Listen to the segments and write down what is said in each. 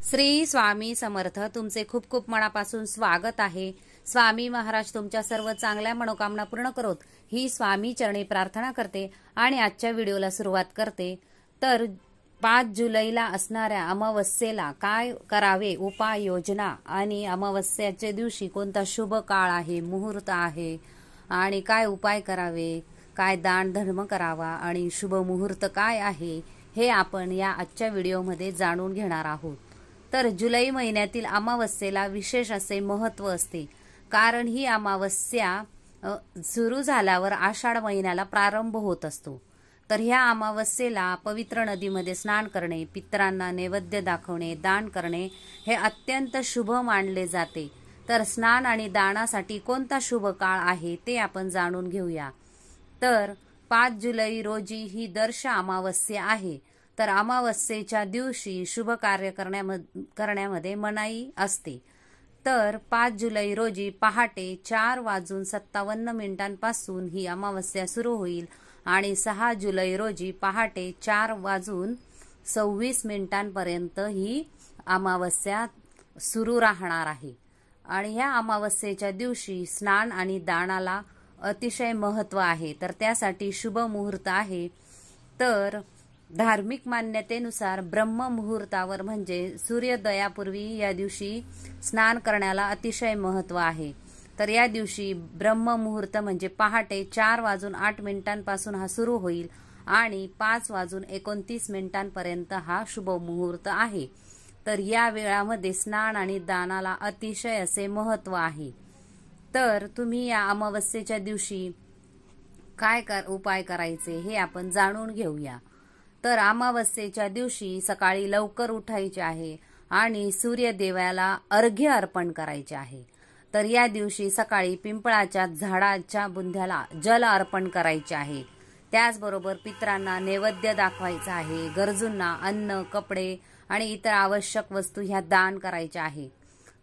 श्री स्वामी समर्थ. तुमचे खूप खूप मनापासून स्वागत आहे. स्वामी महाराज तुमच्या सर्व चांगल्या मनोकामना पूर्ण करोत ही स्वामी चरणी प्रार्थना करते आणि आजच्या व्हिडिओला सुरुवात करते. तर 5 जुलैला असणाऱ्या अमावस्येला काय करावे, उपाययोजना आणि अमावस्याच्या दिवशी कोणता शुभ काळ आहे, मुहूर्त आहे आणि काय उपाय करावे, काय दान धर्म करावा आणि शुभ मुहूर्त काय आहे हे आपण या आजच्या व्हिडिओमध्ये जाणून घेणार आहोत. तर जुलै महिन्यातील अमावस्येला विशेष असे महत्त्व असते, कारण ही अमावस्या सुरू झाल्यावर आषाढ महिन्याला प्रारंभ होत असतो. तर ह्या अमावस्येला पवित्र नदीमध्ये स्नान करणे, पितरांना नैवेद्य दाखवणे, दान करणे हे अत्यंत शुभ मानले जाते. तर स्नान आणि दानासाठी कोणता शुभ काळ आहे ते आपण जाणून घेऊया. तर 5 जुलै रोजी ही दर्श अमावस्या आहे. तर अमावस्येच्या दिवशी शुभ कार्य करण्यामध्ये मनाई असते. तर 5 जुलै रोजी पहाटे 4:57 ही अमावस्या सुरू होईल आणि 6 जुलै रोजी पहाटे 4:26 ही अमावस्या सुरू राहणार आहे. आणि ह्या अमावस्येच्या दिवशी स्नान आणि दानाला अतिशय महत्त्व आहे. तर त्यासाठी शुभ मुहूर्त आहे. तर धार्मिक मान्यतेनुसार ब्रह्म मुहूर्तावर म्हणजे सूर्योदयापूर्वी या दिवशी स्नान करण्याला अतिशय महत्त्व आहे. तर या दिवशी ब्रह्म मुहूर्त म्हणजे पहाटे 4:08 हा सुरू होईल आणि 5:29 हा शुभ मुहूर्त आहे. तर या वेळामध्ये स्नान आणि दानाला अतिशय असे महत्त्व आहे. तर तुम्ही या अमावस्येच्या दिवशी काय उपाय करायचे हे आपण जाणून घेऊया. तर अमावस्येच्या दिवशी सकाळी लवकर उठायचे आहे आणि सूर्यदेवाला अर्घ्य अर्पण करायचे आहे. तर या दिवशी सकाळी पिंपळाच्या झाडाच्या बुंध्याला जल अर्पण करायचे आहे. त्याचबरोबर पितरांना नैवेद्य दाखवायचा आहे. गरजूंना अन्न, कपडे आणि इतर आवश्यक वस्तू ह्या दान करायच्या आहे.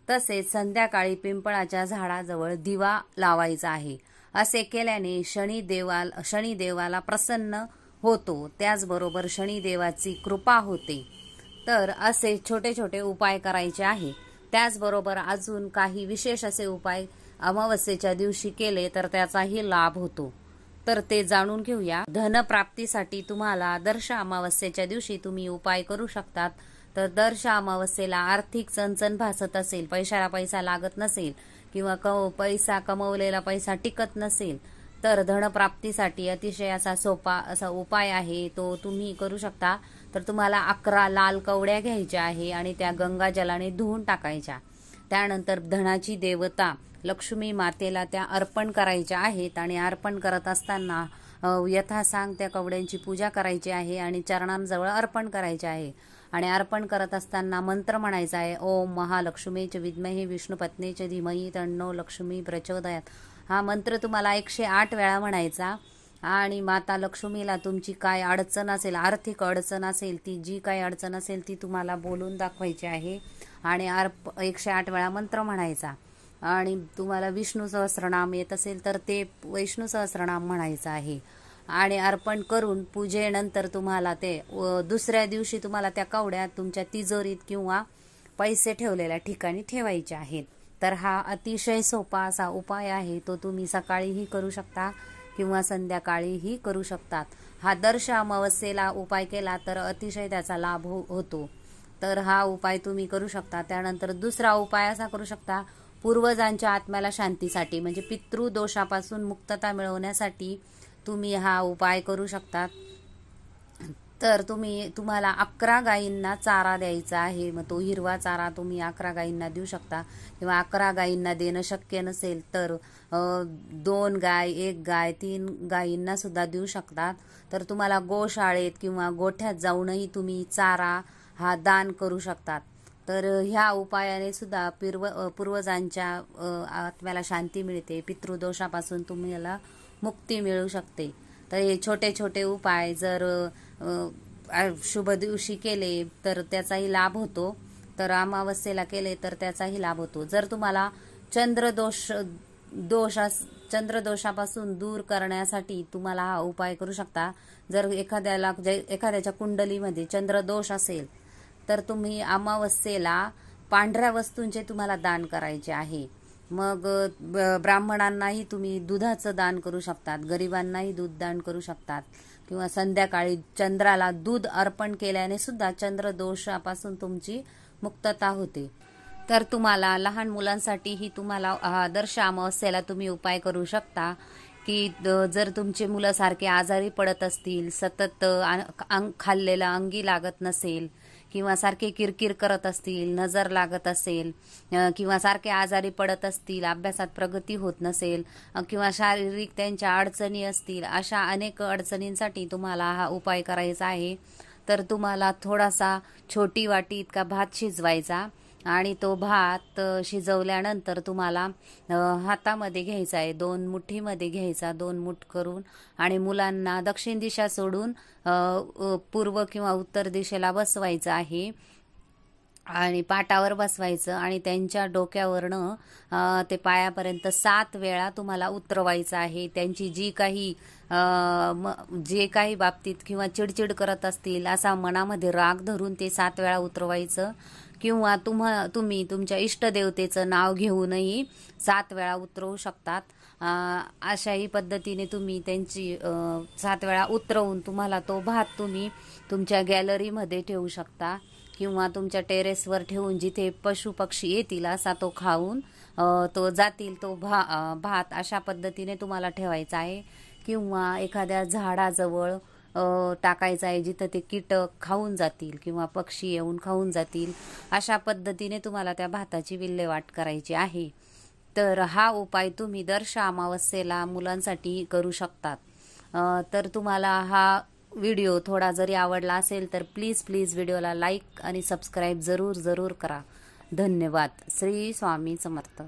तसेच संध्याकाळी पिंपळाच्या झाडाजवळ दिवा लावायचा आहे. असे केल्याने शनिदेवाला प्रसन्न होतो. त्याचबरोबर शनिदेवाची कृपा होते. तर असे छोटे छोटे उपाय करायचे आहे. त्याचबरोबर अजून काही विशेष असे उपाय अमावस्येच्या दिवशी केले तर त्याचाही लाभ होतो. तर ते जाणून घेऊया. धनप्राप्तीसाठी तुम्हाला दर्श अमावस्येच्या दिवशी तुम्ही उपाय करू शकतात. तर दर्श अमावस्येला आर्थिक चणचण भासत असेल, पैशाला पैसा लागत नसेल किंवा पैसा कमवलेला पैसा टिकत नसेल तर धनप्राप्तीसाठी अतिशय असा सोपा असा उपाय आहे, तो तुम्ही करू शकता. तर तुम्हाला 11 लाल कवड्या घ्यायच्या आहे आणि त्या गंगा जलाने धुवून टाकायच्या. त्यानंतर धनाची देवता लक्ष्मी मातेला त्या अर्पण करायच्या आहेत आणि अर्पण करत असताना यथासांग त्या कवड्यांची पूजा करायची आहे आणि चरणांजवळ अर्पण करायचे आहे. आणि अर्पण करत असताना मंत्र म्हणायचा आहे, ओम महालक्ष्मीच विद्महे विष्णुपत्नीच धीमहि तन्नो लक्ष्मी प्रचोदयात. हा मंत्र तुम्हाला 108 वेळा म्हणायचा. आणि माता लक्ष्मीला तुमची काय अडचण असेल, आर्थिक अडचण असेल, ती जी काही अडचण असेल ती तुम्हाला बोलून दाखवायची आहे आणि 108 वेळा मंत्र म्हणायचा. आणि तुम्हाला विष्णू सहस्रनाम येत असेल तर ते विष्णू सहस्रनाम म्हणायचं आहे. आणि अर्पण करून पूजेनंतर तुम्हाला ते दुसऱ्या दिवशी तुम्हाला त्या कवड्या तुमच्या तिजोरीत किंवा पैसे ठेवलेल्या ठिकाणी ठेवायचे आहेत. तर हा अतिशय सोपा असा उपाय आहे. तो तुम्ही सकाळीही करू शकता किंवा संध्याकाळीही करू शकतात. हा दर्श अमावस्येला उपाय केला तर अतिशय त्याचा लाभ होतो. तर हा उपाय तुम्ही करू शकता. त्यानंतर दुसरा उपाय असा करू शकता, पूर्वजांच्या आत्म्याला शांतीसाठी म्हणजे पितृदोषापासून मुक्तता मिळवण्यासाठी तुम्ही हा उपाय करू शकतात. तर तुम्हाला 11 गायींना चारा द्यायचा आहे. मग तो हिरवा चारा तुम्ही 11 गायींना देऊ शकता किंवा 11 गायींना देणं शक्य नसेल तर 2 गाय, 1 गाय, 3 गायींना सुद्धा देऊ शकतात. तर तुम्हाला गोशाळेत किंवा गोठ्यात जाऊनही तुम्ही चारा हा दान करू शकतात. तर ह्या उपायाने सुद्धा पूर्वजांच्या आत्म्याला शांती मिळते, पितृदोषापासून तुम्हाला मुक्ती मिळू शकते. तर हे छोटे छोटे उपाय जर शुभ दिवशी केले तर त्याचाही लाभ होतो. तर अमावस्येला केले तर त्याचाही लाभ होतो. जर तुम्हाला चंद्रदोषापासून दूर करण्यासाठी तुम्हाला हा उपाय करू शकता. जर एखाद्याच्या कुंडलीमध्ये चंद्रदोष असेल तर तुम्ही अमावस्येला पांढऱ्या वस्तूंचे तुम्हाला दान करायचे आहे. मग ब्राह्मणांनाही तुम्ही दुधाचं दान करू शकतात, गरिबांनाही दूध दान करू शकतात, किंवा संध्याकाळी चंद्राला दूध अर्पण केल्याने सुद्धा चंद्रदोषापासून तुमची मुक्तता होते. तर तुम्हाला लहान मुलांसाठीही तुम्हाला आदर्श अमावस्येला तुम्ही उपाय करू शकता की जर तुमचे मुलं सारखे आजारी पडत असतील, सतत खाल्लेलं अंगी लागत नसेल, किंवा सारखे किरकिर करत असतील, नजर लागत असेल, किंवा सारखे आजारी पडत असतील, अभ्यासात प्रगती होत नसेल, किंवा शारीरिक त्यांच्या अडचणी असतील, अशा अनेक अडचणींसाठी तुम्हाला हा उपाय करायचा आहे. तर तुम्हाला थोडासा छोटी वाटी इतका भात शिजवायचा आणि तो भात शिजवल्यानंतर तुम्हाला हातामध्ये घ्यायचा आहे, 2 मुठीमध्ये घ्यायचा, 2 मुठ करून, आणि मुलांना दक्षिण दिशा सोडून पूर्व किंवा उत्तर दिशेला बसवायचं आहे आणि पाटावर बसवायचं आणि त्यांच्या डोक्यावरनं ते पायापर्यंत 7 वेळा तुम्हाला उतरवायचं आहे. त्यांची जे काही बाबतीत किंवा चिडचिड करत असतील असा मनामध्ये राग धरून ते 7 वेळा उतरवायचं, किंवा तुम्ही तुमच्या इष्टदेवतेचं नाव घेऊनही 7 वेळा उतरवू शकतात. अशाही पद्धतीने तुम्ही त्यांची 7 वेळा उतरवून तुम्हाला तो भात तुम्ही तुमच्या गॅलरीमध्ये ठेवू शकता, किंवा तुमच्या टेरेसवर ठेवून जिथे पशु पक्षी येतील असा तो खाऊन तो जातील तो भात अशा पद्धतीने तुम्हाला ठेवायचा आहे, किंवा एखाद्या झाडाजवळ टाकायचं आहे जिथं ते कीटक खाऊन जातील किंवा पक्षी येऊन खाऊन जातील. अशा पद्धतीने तुम्हाला त्या भाताची विल्हेवाट करायची आहे. तर हा उपाय तुम्ही दर अमावस्येला मुलांसाठी करू शकतात. तर तुम्हाला हा व्हिडिओ थोडा जरी आवडला असेल तर प्लीज व्हिडिओला लाईक आणि सबस्क्राईब जरूर करा. धन्यवाद. श्री स्वामी समर्थ.